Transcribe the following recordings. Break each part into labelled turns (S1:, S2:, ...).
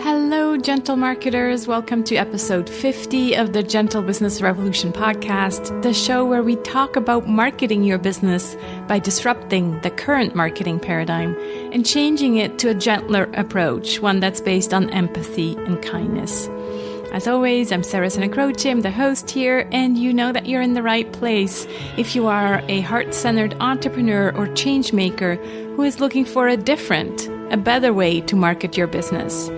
S1: Hello, gentle marketers. Welcome to episode 50 of the Gentle Business Revolution podcast, the show where we talk about marketing your business by disrupting the current marketing paradigm and changing it to a gentler approach, one that's based on empathy and kindness. As always, I'm Sarah Croce, I'm the host here, and you know that you're in the right place if you are a heart-centered entrepreneur or change maker who is looking for a better way to market your business.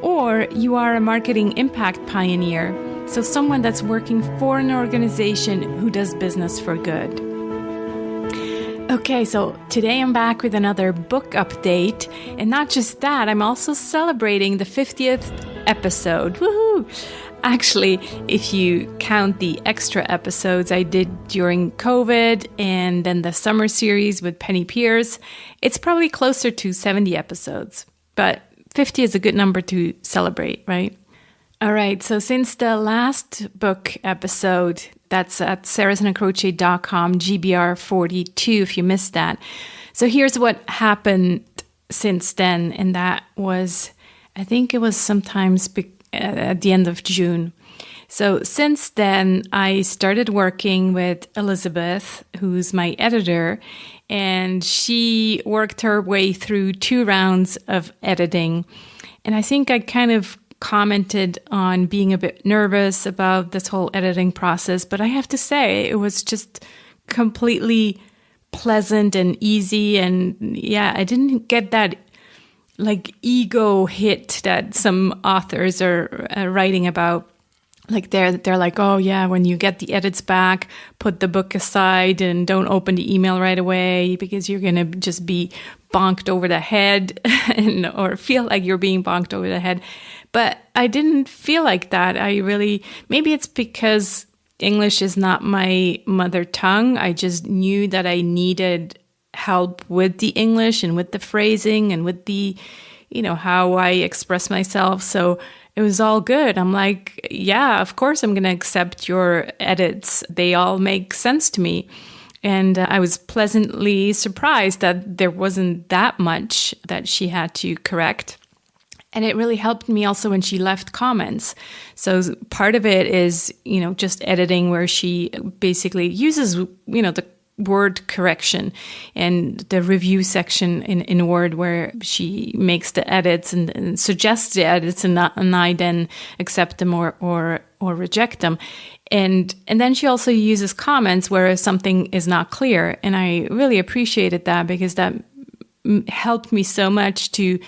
S1: Or you are a marketing impact pioneer, so someone that's working for an organization who does business for good. Okay, so today I'm back with another book update, and not just that, I'm also celebrating the 50th episode. Woohoo! Actually, if you count the extra episodes I did during COVID and then the summer series with Penny Pierce, it's probably closer to 70 episodes, but 50 is a good number to celebrate, right? All right, so since the last book episode, that's at sarahsonandcroce.com, GBR42, if you missed that. So here's what happened since then, and that was, I think it was sometimes at the end of June. So since then, I started working with Elizabeth, who's my editor, and she worked her way through 2 rounds of editing. And I think I kind of commented on being a bit nervous about this whole editing process, but I have to say it was just completely pleasant and easy. And yeah, I didn't get that like ego hit that some authors are writing about. Like they're like, oh yeah, when you get the edits back, put the book aside and don't open the email right away because you're going to just be bonked over the head or feel like you're being bonked over the head. But I didn't feel like that. Maybe it's because English is not my mother tongue. I just knew that I needed help with the English and with the phrasing and with the, how I express myself. So it was all good. I'm like, yeah, of course I'm going to accept your edits. They all make sense to me. And I was pleasantly surprised that there wasn't that much that she had to correct. And it really helped me also when she left comments. So part of it is, just editing where she basically uses, the word correction and the review section in Word where she makes the edits and suggests the edits and I then accept them or reject them. And then she also uses comments where something is not clear. And I really appreciated that because that helped me so much to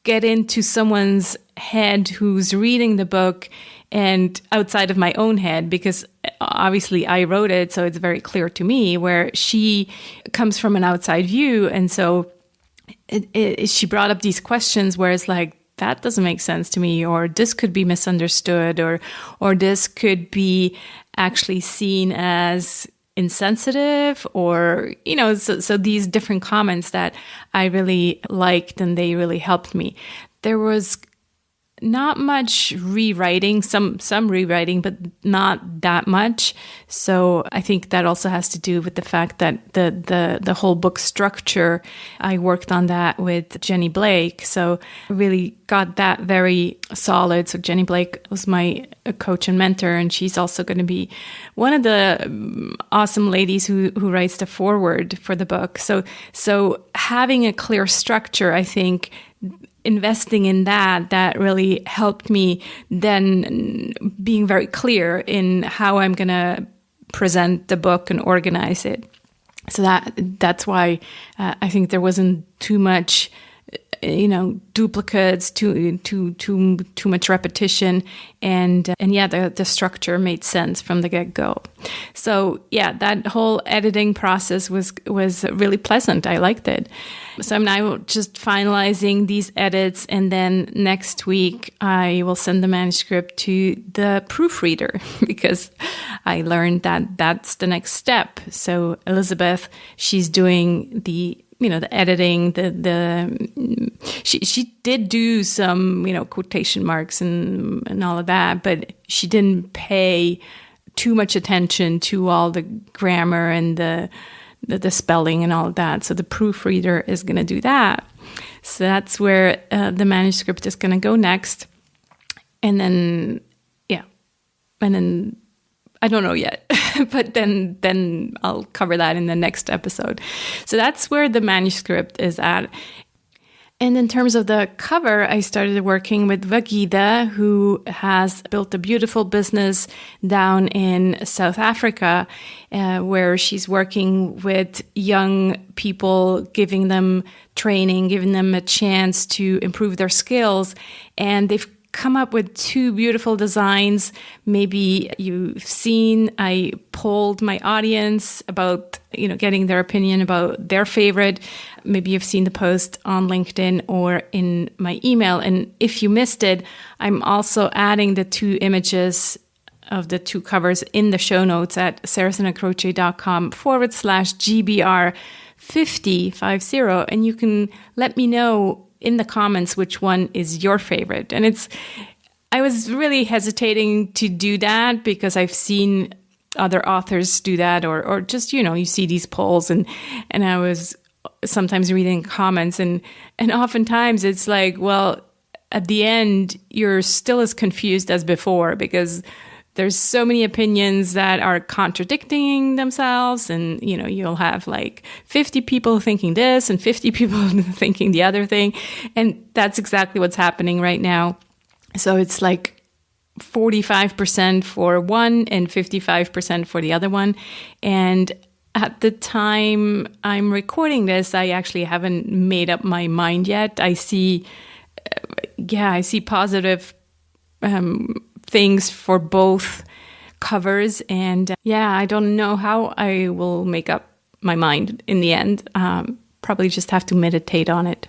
S1: get into someone's head who's reading the book and outside of my own head, because obviously I wrote it, so it's very clear to me, where she comes from an outside view. And so she brought up these questions where it's like, that doesn't make sense to me, or this could be misunderstood, or this could be actually seen as insensitive, or, so these different comments that I really liked and they really helped me. There was not much rewriting, some rewriting, but not that much. So I think that also has to do with the fact that the whole book structure, I worked on that with Jenny Blake. So I really got that very solid. So Jenny Blake was my coach and mentor, and she's also going to be one of the awesome ladies who writes the foreword for the book. So having a clear structure, I think, investing in that really helped me then being very clear in how I'm going to present the book and organize it. So that's why I think there wasn't too much, duplicates, too much repetition, and yeah, the structure made sense from the get-go. So yeah, that whole editing process was really pleasant. I liked it. So I'm now just finalizing these edits, and then next week I will send the manuscript to the proofreader because I learned that that's the next step. So Elizabeth, she's doing the editing, she did do some, quotation marks and all of that, but she didn't pay too much attention to all the grammar and the spelling and all of that. So the proofreader is going to do that. So that's where the manuscript is going to go next. And then, I don't know yet, but then I'll cover that in the next episode. So that's where the manuscript is at. And in terms of the cover, I started working with Vagida, who has built a beautiful business down in South Africa, where she's working with young people, giving them training, giving them a chance to improve their skills. And they've come up with 2 beautiful designs. Maybe you've seen, I polled my audience about, getting their opinion about their favorite. Maybe you've seen the post on LinkedIn or in my email. And if you missed it, I'm also adding the 2 images of the 2 covers in the show notes at sarahsonacroce.com/GBR50. And you can let me know in the comments which one is your favorite. And I was really hesitating to do that because I've seen other authors do that, or just, you see these polls, and I was sometimes reading comments, and oftentimes it's like, well, at the end, you're still as confused as before because there's so many opinions that are contradicting themselves, and you'll have like 50 people thinking this and 50 people thinking the other thing, and that's exactly what's happening right now. So it's like 45% for one and 55% for the other one. And at the time I'm recording this, I actually haven't made up my mind yet. I see positive things for both covers, and I don't know how I will make up my mind in the end. Probably just have to meditate on it.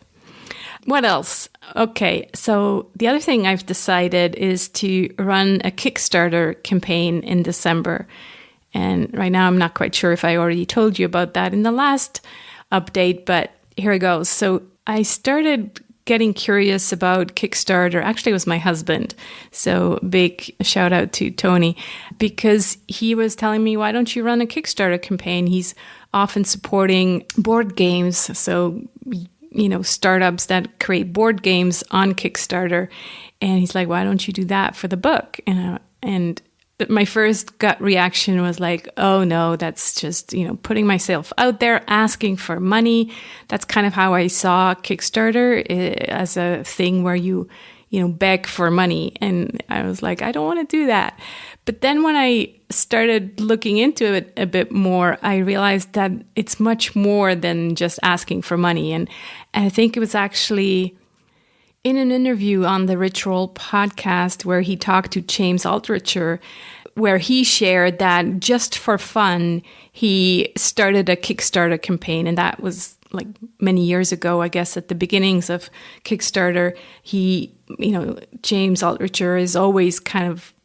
S1: What else? Okay, so the other thing I've decided is to run a Kickstarter campaign in December. And right now I'm not quite sure if I already told you about that in the last update, but here it goes. So I started getting curious about Kickstarter. Actually, it was my husband. So big shout out to Tony, because he was telling me, why don't you run a Kickstarter campaign? He's often supporting board games. So, startups that create board games on Kickstarter. And he's like, why don't you do that for the book? And my first gut reaction was like, oh no, that's just, putting myself out there, asking for money. That's kind of how I saw Kickstarter, as a thing where you beg for money. And I was like, I don't want to do that. But then when I started looking into it a bit more, I realized that it's much more than just asking for money. And I think it was actually in an interview on the Ritual podcast where he talked to James Altucher, where he shared that just for fun, he started a Kickstarter campaign. And that was like many years ago, I guess, at the beginnings of Kickstarter. James Altucher is always kind of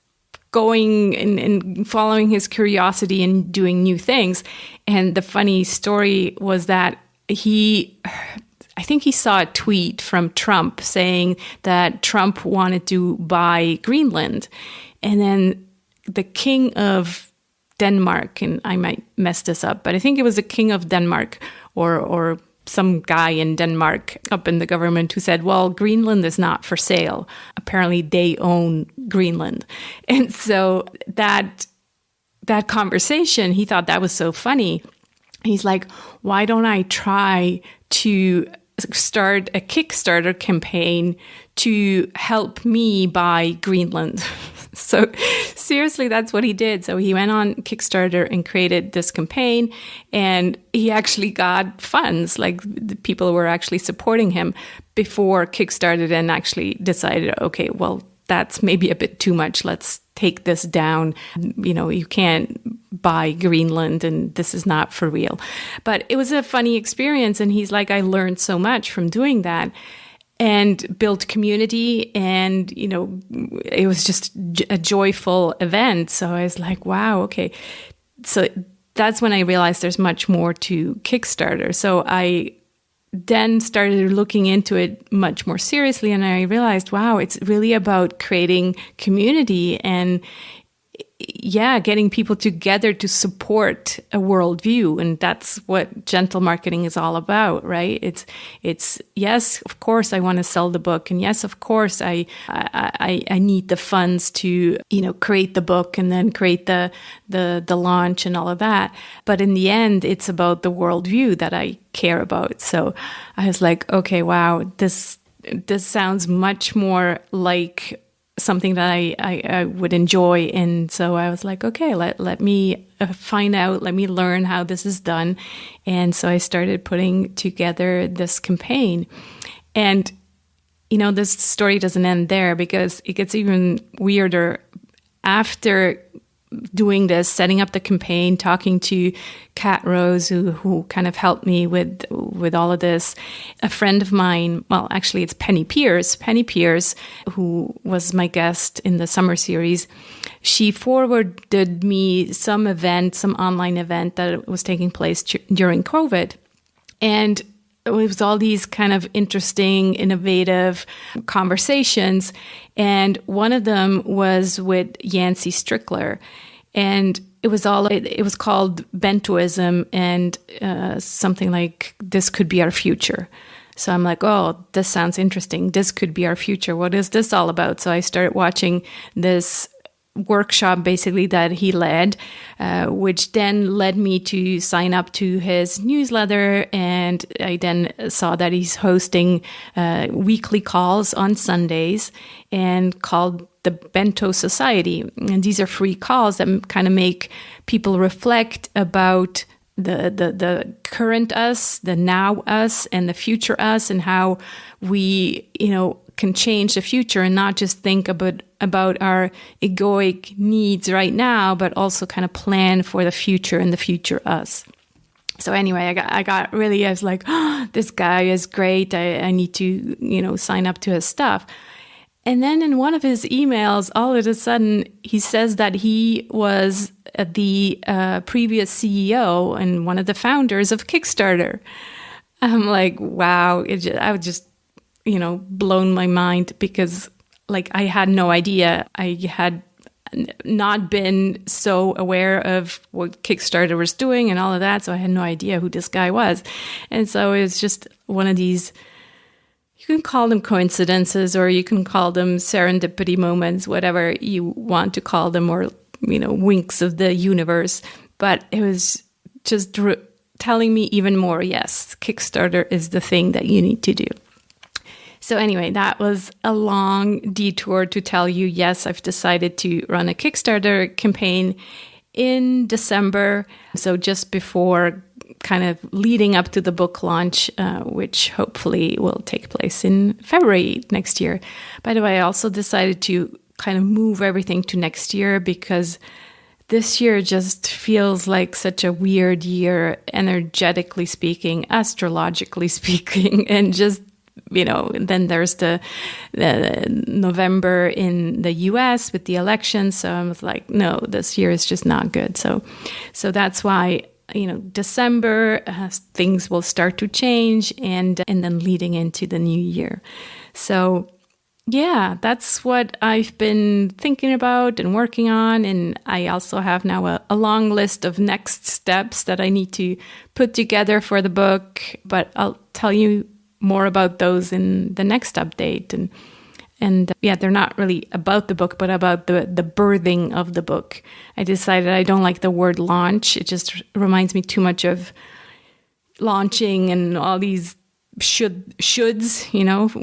S1: going and following his curiosity and doing new things. And the funny story was that I think he saw a tweet from Trump saying that Trump wanted to buy Greenland. And then the king of Denmark, and I might mess this up, but I think it was the king of Denmark or some guy in Denmark up in the government who said, well, Greenland is not for sale. Apparently they own Greenland. And so that conversation, he thought that was so funny. He's like, why don't I try to start a Kickstarter campaign to help me buy Greenland? So seriously, that's what he did. So he went on Kickstarter and created this campaign, and he actually got funds. Like, the people were actually supporting him before Kickstarter and actually decided, okay, well, that's maybe a bit too much. Let's take this down. You can't buy Greenland, and this is not for real. But it was a funny experience. And he's like, I learned so much from doing that and built community. And, it was just a joyful event. So I was like, wow, okay. So that's when I realized there's much more to Kickstarter. So I then started looking into it much more seriously, and I realized, wow, it's really about creating community. And getting people together to support a worldview. And that's what gentle marketing is all about, right? It's yes, of course I want to sell the book. And yes, of course I need the funds to, create the book and then create the launch and all of that. But in the end, it's about the worldview that I care about. So I was like, okay, wow, this sounds much more like something that I would enjoy. And so I was like, okay, let me find out, let me learn how this is done. And so I started putting together this campaign. And, this story doesn't end there, because it gets even weirder. After doing this, setting up the campaign, talking to Kat Rose, who kind of helped me with all of this. A friend of mine, well, actually it's Penny Pierce, who was my guest in the summer series. She forwarded me some online event that was taking place during COVID. And it was all these kind of interesting, innovative conversations. And one of them was with Yancey Strickler. And it was called Bentoism, and something like, this could be our future. So I'm like, oh, this sounds interesting. This could be our future. What is this all about? So I started watching this workshop basically that he led, which then led me to sign up to his newsletter. And I then saw that he's hosting weekly calls on Sundays, and called the Bento Society. And these are free calls that kind of make people reflect about the current us, the now us, and the future us, and how we, can change the future, and not just think about our egoic needs right now, but also kind of plan for the future and the future us. So anyway, I was like, oh, this guy is great. I need to, sign up to his stuff. And then in one of his emails, all of a sudden, he says that he was the previous CEO and one of the founders of Kickstarter. I'm like, wow. I was just, blown my mind, because I had no idea. I had not been so aware of what Kickstarter was doing and all of that. So I had no idea who this guy was. And so it was just one of these, you can call them coincidences, or you can call them serendipity moments, whatever you want to call them, or, winks of the universe. But it was just telling me even more, yes, Kickstarter is the thing that you need to do. So anyway, that was a long detour to tell you, yes, I've decided to run a Kickstarter campaign in December. So just before, kind of leading up to the book launch, which hopefully will take place in February next year. By the way, I also decided to kind of move everything to next year, because this year just feels like such a weird year, energetically speaking, astrologically speaking, and just, then there's the November in the US with the election. So I was like, no, this year is just not good. So that's why, December, things will start to change, and then leading into the new year. So yeah, that's what I've been thinking about and working on. And I also have now a long list of next steps that I need to put together for the book, but I'll tell you more about those in the next update. And they're not really about the book, but about the birthing of the book. I decided I don't like the word launch. It just reminds me too much of launching and all these shoulds,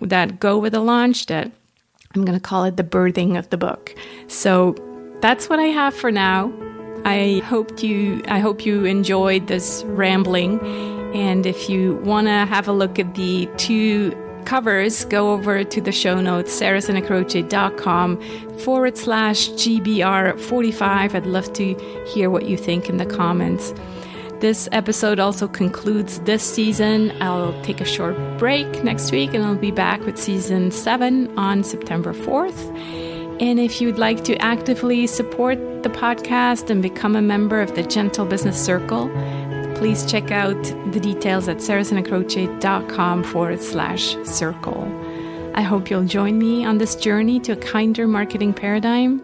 S1: that go with a launch, that I'm going to call it the birthing of the book. So that's what I have for now. I hope you enjoyed this rambling. And if you want to have a look at the two covers, go over to the show notes, sarahsanacroce.com/GBR45. I'd love to hear what you think in the comments. This episode also concludes this season. I'll take a short break next week, and I'll be back with season 7 on September 4th. And if you'd like to actively support the podcast and become a member of the Gentle Business Circle, please check out the details at sarahsanacroce.com/circle. I hope you'll join me on this journey to a kinder marketing paradigm.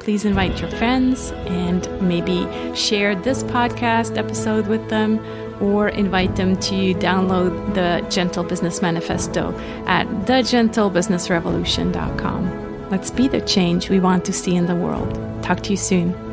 S1: please invite your friends and maybe share this podcast episode with them, or invite them to download the Gentle Business Manifesto at thegentlebusinessrevolution.com. Let's be the change we want to see in the world. Talk to you soon.